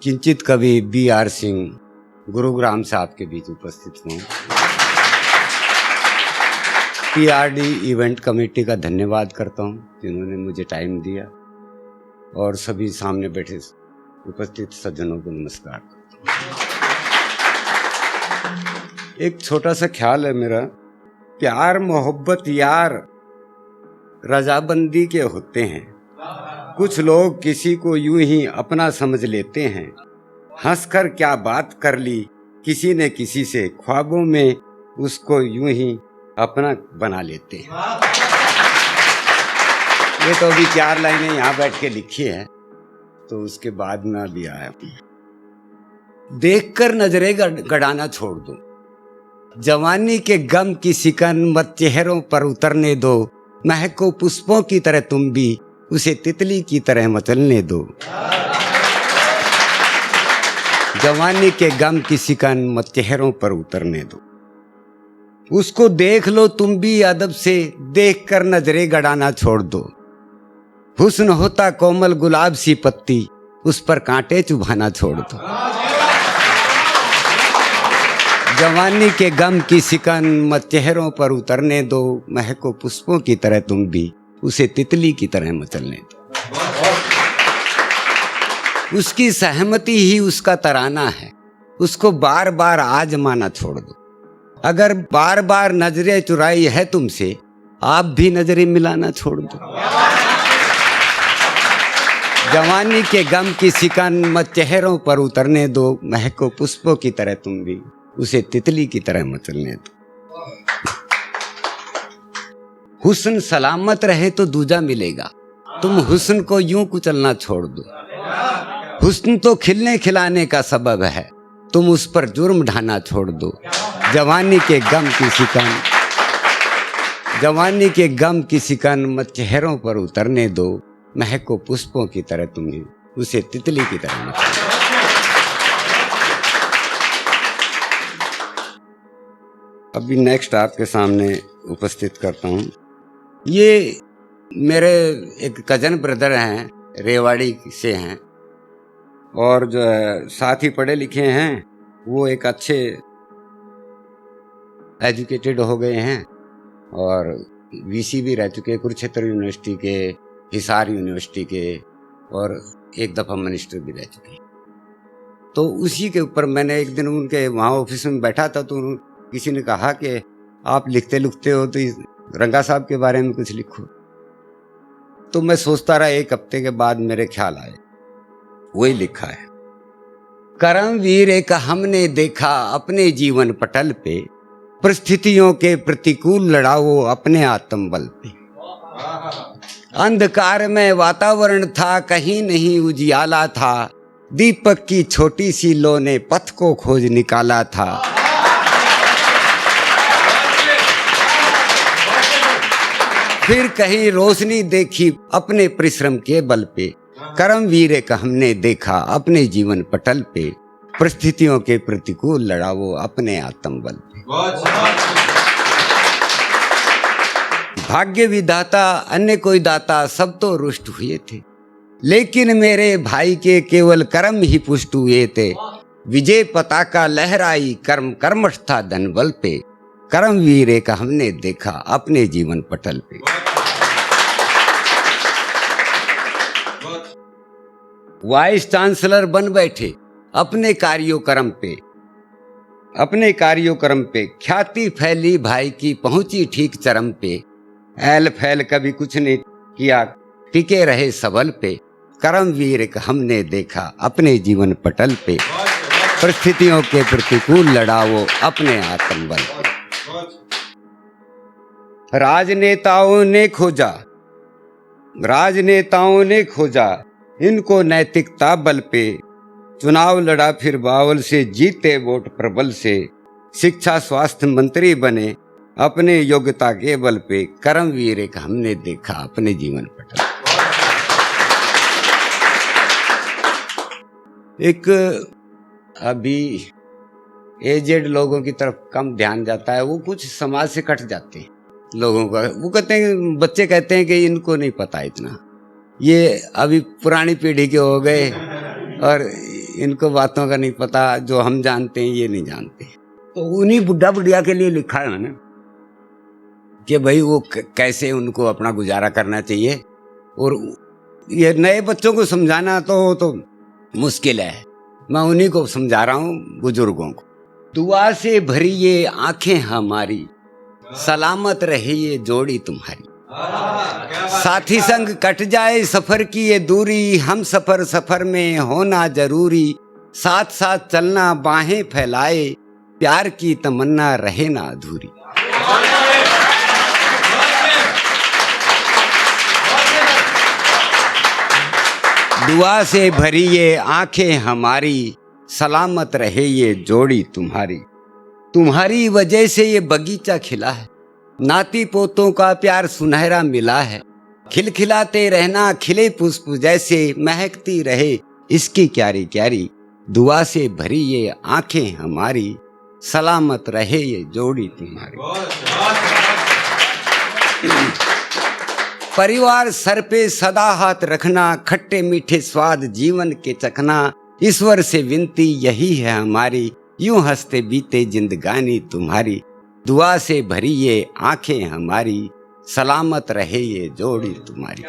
किंचित कवि B.R. सिंह गुरुग्राम से आपके बीच उपस्थित हूँ। PRD इवेंट कमेटी का धन्यवाद करता हूँ जिन्होंने मुझे टाइम दिया, और सभी सामने बैठे उपस्थित सज्जनों को नमस्कार। एक छोटा सा ख्याल है मेरा, प्यार मोहब्बत यार रजाबंदी के होते हैं, कुछ लोग किसी को यूं ही अपना समझ लेते हैं, हंसकर क्या बात कर ली किसी ने किसी से, ख्वाबों में उसको यूं ही अपना बना लेते हैं। ये तो अभी 4 लाइनें यहाँ बैठ के लिखी है, तो उसके बाद में अभी आया। देखकर नजरें गड़ाना छोड़ दो, जवानी के गम की सिकन मत चेहरों पर उतरने दो, महको पुष्पों की तरह तुम भी उसे तितली की तरह मचलने दो। जवानी के गम की सिकन मत चेहरों पर उतरने दो, उसको देख लो तुम भी अदब से, देख कर नजरें गड़ाना छोड़ दो। हुस्न होता कोमल गुलाब सी पत्ती, उस पर कांटे चुभाना छोड़ दो। जवानी के गम की सिकन मत चेहरों पर उतरने दो, महको पुष्पों की तरह तुम भी उसे तितली की तरह मचलने दो। उसकी सहमति ही उसका तराना है, उसको बार बार आजमाना छोड़ दो। अगर बार बार नजरें चुराई है तुमसे, आप भी नजरें मिलाना छोड़ दो। जवानी के गम की सिकन मत चेहरों पर उतरने दो, महको पुष्पों की तरह तुम भी उसे तितली की तरह मचलने दो। हुस्न सलामत रहे तो दूजा मिलेगा, तुम हुस्न को यूं कुचलना छोड़ दो। हुस्न तो खिलने खिलाने का सबब है, तुम उस पर जुर्म ढाना छोड़ दो। जवानी के गम की सिकन, जवानी के गम की सिकन मत चेहरों पर उतरने दो, महको पुष्पों की तरह तुम्हें उसे तितली की तरह मचलने दो। अभी नेक्स्ट आपके सामने उपस्थित करता हूँ। ये मेरे एक कजन ब्रदर हैं, रेवाड़ी से हैं, और जो है साथ ही पढ़े लिखे हैं, वो एक अच्छे एजुकेटेड हो गए हैं और VC भी रह चुके हैं, कुरुक्षेत्र यूनिवर्सिटी के, हिसार यूनिवर्सिटी के, और एक दफ़ा मिनिस्टर भी रह चुके हैं। तो उसी के ऊपर मैंने एक दिन उनके वहाँ ऑफिस में बैठा था, तो किसी ने कहा कि आप लिखते लिखते हो तो रंगा साहब के बारे में कुछ लिखो। तो मैं सोचता रहा, एक हफ्ते के बाद मेरे ख्याल आए, वही लिखा है। करमवीर एक हमने देखा अपने जीवन पटल पे, परिस्थितियों के प्रतिकूल लड़ाओ अपने आत्मबल पे। अंधकार में वातावरण था, कहीं नहीं उजियाला था, दीपक की छोटी सी लो ने पथ को खोज निकाला था। फिर कहीं रोशनी देखी अपने परिश्रम के बल पे, करमवीर एक हमने देखा अपने जीवन पटल पे, परिस्थितियों के प्रतिकूल लड़ाओ अपने आत्मबल पे। भाग्य विधाता अन्य कोई दाता सब तो रुष्ट हुए थे, लेकिन मेरे भाई के केवल कर्म ही पुष्ट हुए थे। विजय पताका लहराई कर्म कर्मठ था धन बल पे, करमवीर एक हमने देखा अपने जीवन पटल पे। वाइस चांसलर बन बैठे अपने कार्योक्रम पे, अपने कार्योक्रम पे, ख्याति फैली भाई की पहुंची ठीक चरम पे। ऐल फैल कभी कुछ नहीं किया, टिके रहे सबल पे, करमवीर एक हमने देखा अपने जीवन पटल पे, परिस्थितियों के प्रतिकूल लड़ाओ अपने आत्मबल पे। राजनेताओं ने खोजा, राजनेताओं ने खोजा इनको नैतिकता बल पे, चुनाव लड़ा फिर बावल से, जीते वोट प्रबल से, शिक्षा स्वास्थ्य मंत्री बने अपने योग्यता के बल पे, करमवीर एक हमने देखा अपने जीवन पटल। एक अभी एजेड लोगों की तरफ कम ध्यान जाता है, वो कुछ समाज से कट जाते हैं लोगों का। वो कहते हैं, बच्चे कहते हैं कि इनको नहीं पता इतना, ये अभी पुरानी पीढ़ी के हो गए और इनको बातों का नहीं पता, जो हम जानते हैं ये नहीं जानते। तो उन्हीं बुढ़ा बुढ़िया के लिए लिखा है मैंने कि भाई वो कैसे उनको अपना गुजारा करना चाहिए। और ये नए बच्चों को समझाना तो मुश्किल है, मैं उन्हीं को समझा रहा हूँ, बुजुर्गों को। दुआ से भरी ये आंखें हमारी, सलामत रहे ये जोड़ी तुम्हारी। साथी संग कट जाए सफर की ये दूरी, हम सफर सफर में होना जरूरी। साथ साथ चलना बाहें फैलाए, प्यार की तमन्ना रहे ना अधूरी। दुआ से भरी ये आंखें हमारी, सलामत रहे ये जोड़ी तुम्हारी। तुम्हारी वजह से ये बगीचा खिला है, नाती पोतों का प्यार सुनहरा मिला है। खिलखिलाते रहना खिले पुष्प जैसे, महकती रहे इसकी क्यारी क्यारी। दुआ से भरी ये आंखें हमारी, सलामत रहे ये जोड़ी तुम्हारी। परिवार सर पे सदा हाथ रखना, खट्टे मीठे स्वाद जीवन के चखना। ईश्वर से विनती यही है हमारी, यूं हंसते बीते जिंदगानी तुम्हारी। दुआ से भरी ये आंखें हमारी, सलामत रहे ये जोड़ी तुम्हारी।